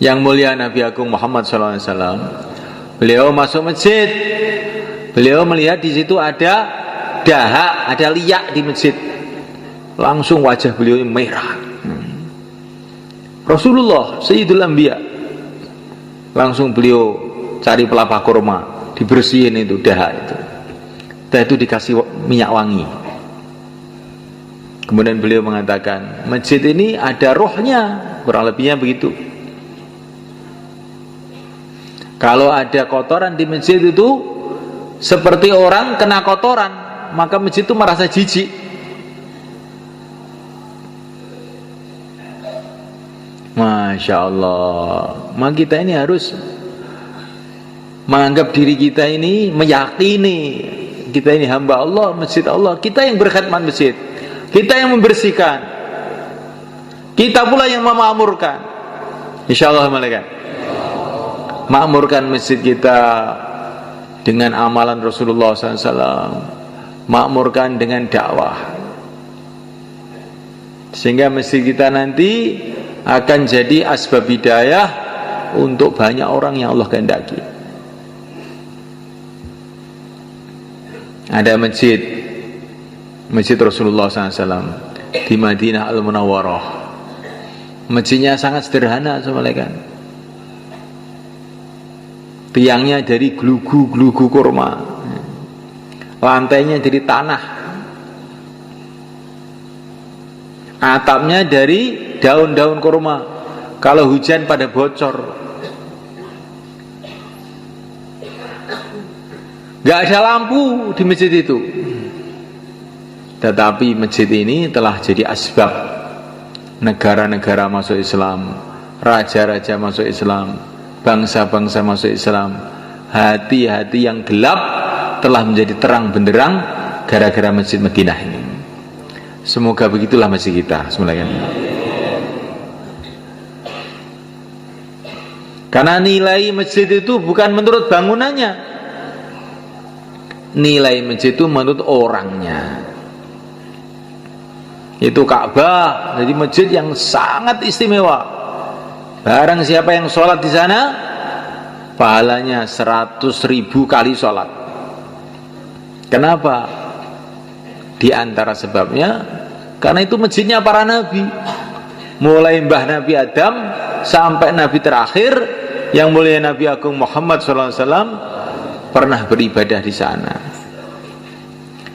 Yang mulia Nabi Agung Muhammad SAW, beliau masuk masjid, beliau melihat di situ ada dahak, ada liak di masjid. Langsung wajah beliau merah. Rasulullah Sayyidul Anbiya, langsung beliau cari pelepah kurma, dibersihin itu dahak itu. Setelah itu dikasih minyak wangi. Kemudian beliau mengatakan, masjid ini ada rohnya, kurang lebihnya begitu. Kalau ada kotoran di masjid itu seperti orang kena kotoran, maka masjid itu merasa jijik. Masya Allah. Maka kita ini harus menganggap diri kita ini, meyakini kita ini hamba Allah, masjid Allah. Kita yang berkhidmat masjid, kita yang membersihkan, kita pula yang memakmurkan. Insya Allah malaikat makmurkan masjid kita dengan amalan Rasulullah SAW, makmurkan dengan dakwah, sehingga masjid kita nanti akan jadi asbab hidayah untuk banyak orang yang Allah kehendaki. Ada masjid Rasulullah SAW di Madinah Al-Munawwarah. Masjidnya sangat sederhana, assalamualaikum. Tiangnya dari gelugu kurma, lantainya dari tanah, atapnya dari daun-daun kurma. Kalau hujan pada bocor. Gak ada lampu di masjid itu. Tetapi masjid ini telah jadi asbab negara-negara masuk Islam, raja-raja masuk Islam, bangsa-bangsa masuk Islam. Hati-hati yang gelap telah menjadi terang benderang gara-gara masjid Madinah ini. Semoga begitulah masjid kita semuanya. Karena nilai masjid itu bukan menurut bangunannya, nilai masjid itu menurut orangnya. Itu Ka'bah, jadi masjid yang sangat istimewa. Barang siapa yang sholat di sana, pahalanya 100.000 kali sholat. Kenapa? Di antara sebabnya, karena itu masjidnya para nabi. Mulai mbah Nabi Adam sampai nabi terakhir, yang mulia Nabi Agung Muhammad SAW pernah beribadah di sana.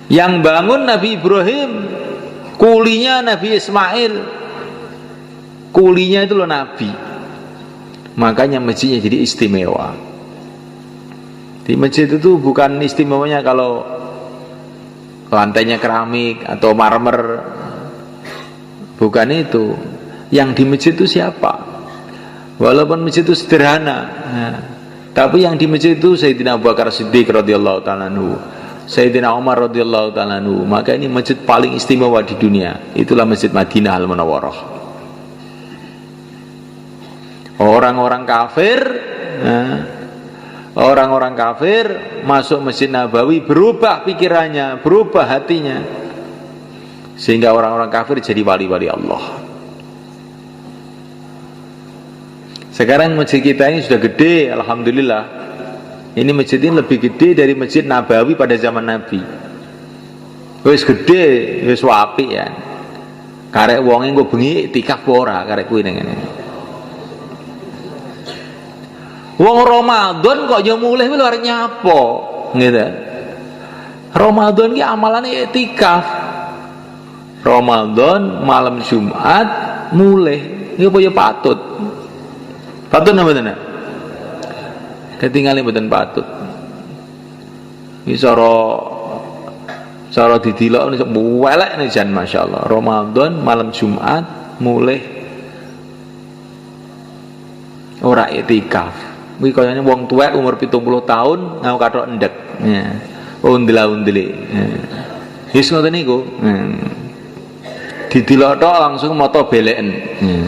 Yang bangun Nabi Ibrahim, kulinya Nabi Ismail, kulinya itu loh nabi. Makanya masjidnya jadi istimewa. Di masjid itu bukan istimewanya kalau lantainya keramik atau marmer, bukan itu. Yang di masjid itu siapa? Walaupun masjid itu sederhana, tapi yang di masjid itu Sayyidina Abu Bakar Siddiq radhiyallahu ta'ala anhu, Sayyidina Umar radhiyallahu ta'ala anhu. Maka ini masjid paling istimewa di dunia. Itulah Masjid Madinah Al-Munawwarah. Orang-orang kafir masuk Masjid Nabawi, berubah pikirannya, berubah hatinya, sehingga orang-orang kafir jadi wali-wali Allah. Sekarang masjid kita ini sudah gede, alhamdulillah. Ini masjid ini lebih gede dari Masjid Nabawi pada zaman Nabi. Wis gede, wis apik ya. Karek wonge engko bengi iktikaf ora karek kuwi ngene. Wong Ramadan kok yo mulih luar nyapo, gitu. Ramadan ki amalane iktikaf. Ramadan malam Jumat mulih, iki apa ya patut. Patut napa mboten? Ketinggalan mboten patut. Iki cara didilok welek jan masyaallah. Ramadan malam Jumat mulih ora iktikaf. Kuwi kayane wong tuwek umur 70 tahun ngau kathok endek. Ya. Undela-undeli. Ya. Wis ngoten niku. Didilok tok langsung mata beleken. Ya.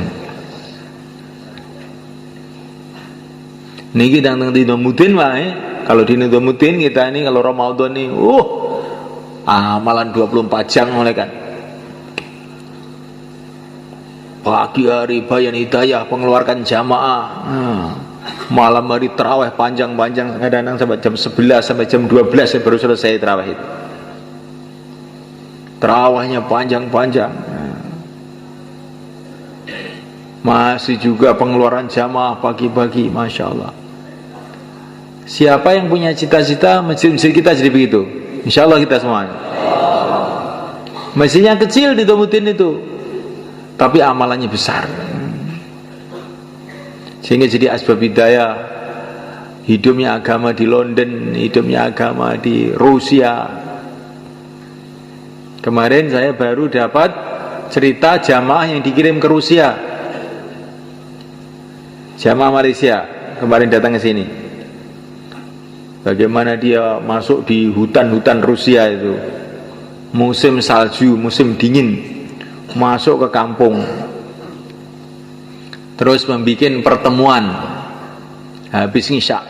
Niki dang dina mudin wae. Kalau dina mudin kita ini kalau Ramadan nih, amalan 24 jam mulai kan. Pagi hari Bayan Hidayah mengeluarkan jamaah. Malam hari terawih panjang-panjang, kadang-kadang sampai jam 11 sampai jam 12 baru selesai terawih itu. Terawihnya panjang-panjang. Masih juga pengeluaran jamaah pagi-pagi, Masya Allah. Siapa yang punya cita-cita masjid-masjid kita jadi begitu? Insya Allah kita semuanya. Masjidnya kecil di Tomutin itu, tapi amalannya besar, sehingga jadi asbab hidayah. Hidupnya agama di London, hidupnya agama di Rusia. Kemarin saya baru dapat cerita jamaah yang dikirim ke Rusia, jamaah Malaysia kemarin datang ke sini. Bagaimana dia masuk di hutan-hutan Rusia itu, musim salju, musim dingin, masuk ke kampung, terus membuat pertemuan habis ngisya.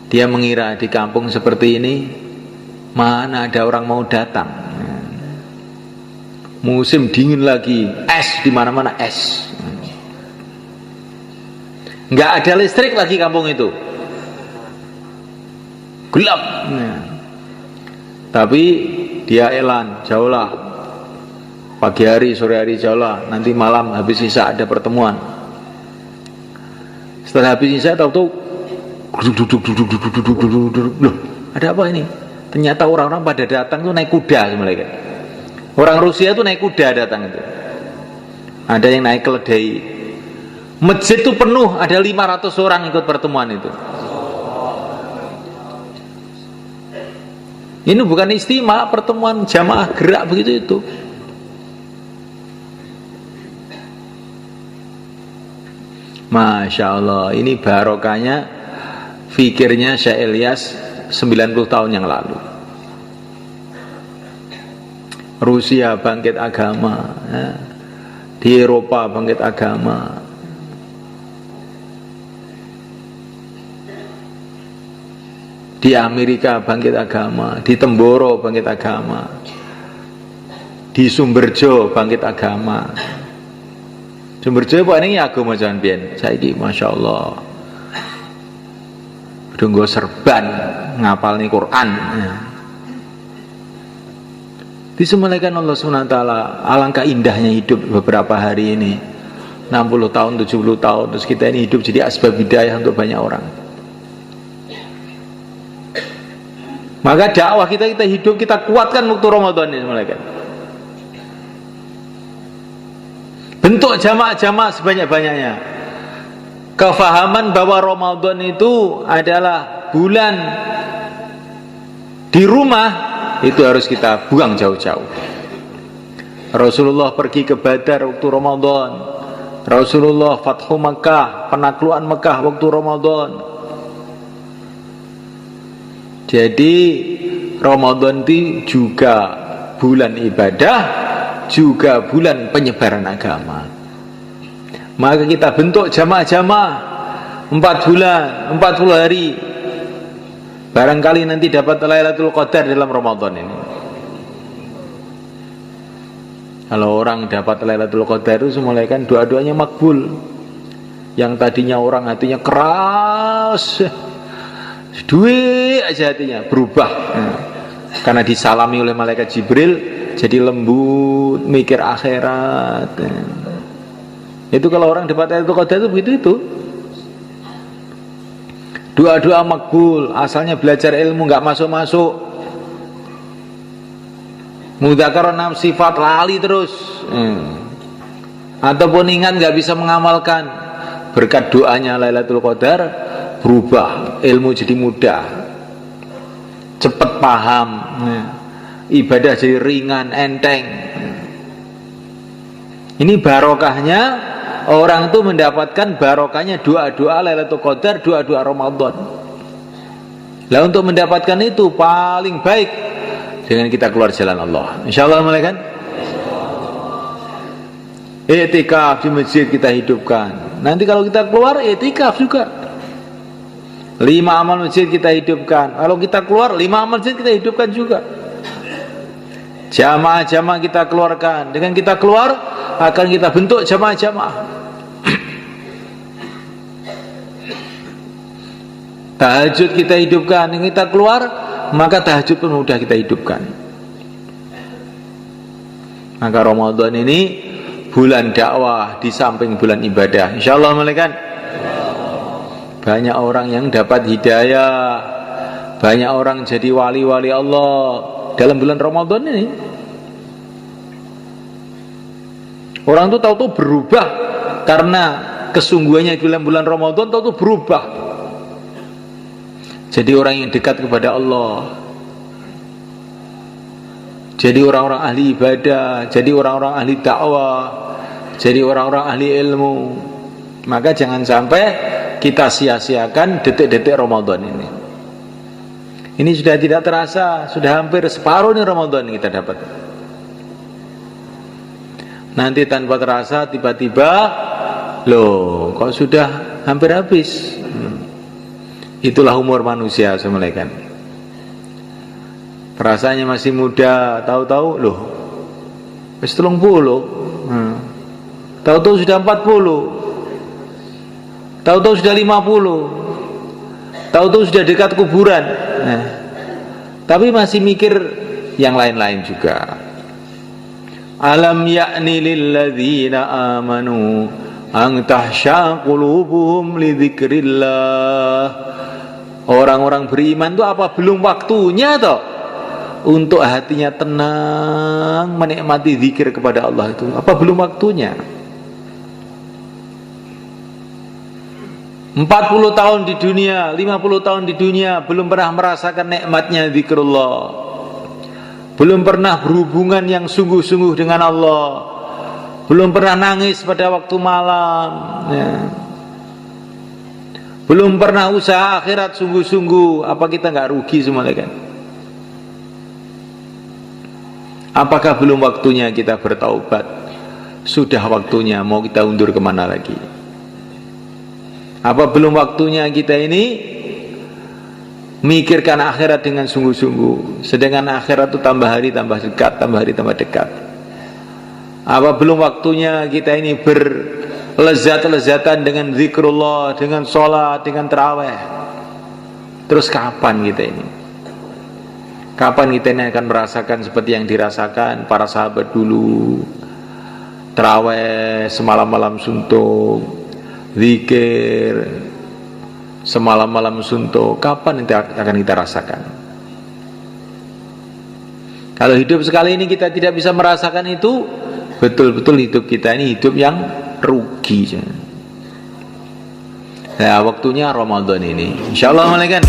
Dia mengira di kampung seperti ini mana ada orang mau datang. Musim dingin lagi, es di mana-mana es. Nggak ada listrik lagi kampung itu, gelap. Tapi dia elan, jauhlah, pagi hari, sore hari jauhlah, nanti malam habis isya ada pertemuan. Setelah habis isya tahu-tahu loh, ada apa ini? Ternyata orang-orang pada datang tuh naik kuda sebenarnya. Orang Rusia tuh naik kuda datang itu. Ada yang naik keledai. Masjid itu penuh, ada 500 orang ikut pertemuan itu. Ini bukan istimewa, pertemuan jamaah gerak begitu itu. Masya Allah, ini barokahnya fikirnya Syekh Ilyas 90 tahun yang lalu. Rusia bangkit agama, di Eropa bangkit agama, di Amerika bangkit agama, di Temboro bangkit agama, di Sumberjo bangkit agama. Sumberjo apa ini agama jangan pian. Saiki Masya Allah udah nggo serban ngapal nih Quran. Disemelekan Allah SWT. Alangkah indahnya hidup beberapa hari ini, 60 tahun, 70 tahun, terus kita ini hidup jadi asbab hidayah untuk banyak orang. Maka dakwah kita hidup, kita kuatkan waktu Ramadan ini sebenarnya. Bentuk jamaah-jamaah sebanyak-banyaknya. Kefahaman bahwa Ramadan itu adalah bulan di rumah, itu harus kita buang jauh-jauh. Rasulullah pergi ke Badar waktu Ramadan. Rasulullah Fathu Makkah, penaklukan Mekah waktu Ramadan. Jadi Ramadan itu juga bulan ibadah, juga bulan penyebaran agama. Maka kita bentuk jamaah-jamaah 4 bulan, 40 hari. Barangkali nanti dapat Lailatul Qadar dalam Ramadan ini. Kalau orang dapat Lailatul Qadar itu semulai kan doa-doanya makbul. Yang tadinya orang hatinya keras, duit aja hatinya berubah, karena disalami oleh malaikat Jibril jadi lembut, mikir akhirat. Itu kalau orang dapat Lailatul Qadar itu begitu itu. Doa-doa makbul, asalnya belajar ilmu nggak masuk-masuk. Mudzakarah 6 sifat lali terus. Ataupun ingat nggak bisa mengamalkan. Berkat doanya Lailatul Qadar berubah, ilmu jadi mudah, cepat paham, ibadah jadi ringan, enteng. Ini barokahnya orang itu mendapatkan barokahnya doa-doa Lailatul Qadar, doa-doa Ramadan. Lah untuk mendapatkan itu paling baik dengan kita keluar jalan Allah. Insyaallah mulai kan? I'tikaf di masjid kita hidupkan. Nanti kalau kita keluar i'tikaf juga. 5 amal masjid kita hidupkan. Kalau kita keluar 5 amal masjid kita hidupkan juga. Jamaah-jamaah kita keluarkan. Dengan kita keluar akan kita bentuk jamaah-jamaah. Tahajud kita hidupkan, kita keluar, maka tahajud pun mudah kita hidupkan. Maka Ramadan ini bulan dakwah di samping bulan ibadah. Insyaallah malaikat. Banyak orang yang dapat hidayah, banyak orang jadi wali-wali Allah dalam bulan Ramadan ini. Orang tuh tahu-tahu berubah karena kesungguhannya di bulan Ramadan, tahu-tahu berubah. Jadi orang yang dekat kepada Allah, jadi orang-orang ahli ibadah, jadi orang-orang ahli dakwah, jadi orang-orang ahli ilmu. Maka jangan sampai kita sia-siakan detik-detik Ramadan ini. Ini sudah tidak terasa, sudah hampir separuh nih Ramadan kita dapat. Nanti tanpa terasa tiba-tiba, loh kok sudah hampir habis. Itulah umur manusia semelekan. Rasanya masih muda, tahu-tahu loh wis 30. Tahu-tahu sudah 40. Tahu-tahu sudah 50. Tahu-tahu sudah dekat kuburan. Nah, tapi masih mikir yang lain-lain juga. Alam ya'ni lilladzina amanu an tahsha qulubuhum li dzikrillah. Orang-orang beriman itu apa belum waktunya toh untuk hatinya tenang menikmati zikir kepada Allah itu? Apa belum waktunya? 40 tahun di dunia, 50 tahun di dunia belum pernah merasakan nikmatnya zikrullah. Belum pernah berhubungan yang sungguh-sungguh dengan Allah. Belum pernah nangis pada waktu malam, ya. Belum pernah usaha akhirat sungguh-sungguh. Apa kita nggak rugi semua kan? Apakah belum waktunya kita bertaubat? Sudah waktunya, mau kita undur kemana lagi? Apa belum waktunya kita ini mikirkan akhirat dengan sungguh-sungguh? Sedangkan akhirat itu tambah hari tambah dekat, tambah hari tambah dekat. Apa belum waktunya kita ini berlezat-lezatan dengan zikrullah, dengan sholat, dengan tarawih? Terus kapan kita ini? Kapan kita ini akan merasakan seperti yang dirasakan para sahabat dulu? Tarawih semalam-malam suntuk, zikir semalam-malam suntuk. Kapan itu akan kita rasakan? Kalau hidup sekali ini kita tidak bisa merasakan itu, betul-betul hidup kita ini hidup yang rugi. Nah, waktunya Ramadan ini. Insyaallah malaikat.